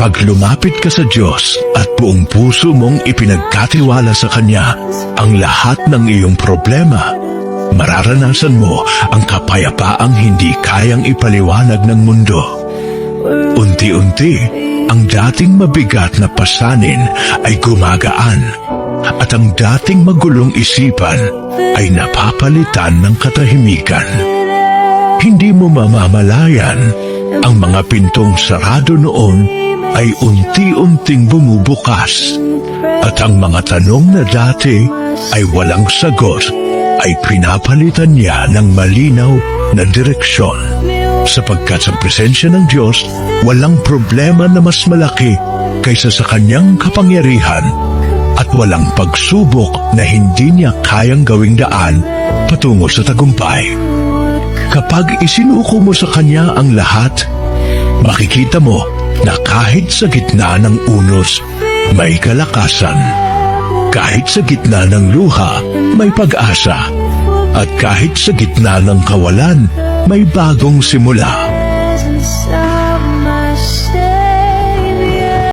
Kapag lumapit ka sa Diyos at buong puso mong ipinagkatiwala sa Kanya ang lahat ng iyong problema, mararanasan mo ang kapayapaang hindi kayang ipaliwanag ng mundo. Unti-unti, ang dating mabigat na pasanin ay gumagaan at ang dating magulong isipan ay napapalitan ng katahimikan. Hindi mo mamamalayan, ang mga pintong sarado noon ay unti-unting bumubukas at ang mga tanong na dati ay walang sagot ay pinapalitan niya ng malinaw na direksyon. Sapagkat sa presensya ng Diyos, walang problema na mas malaki kaysa sa Kanyang kapangyarihan at walang pagsubok na hindi niya kayang gawing daan patungo sa tagumpay. Kapag isinuko mo sa Kanya ang lahat, makikita mo na kahit sa gitna ng unos, may kalakasan. Kahit sa gitna ng luha, may pag-asa. At kahit sa gitna ng kawalan, may bagong simula.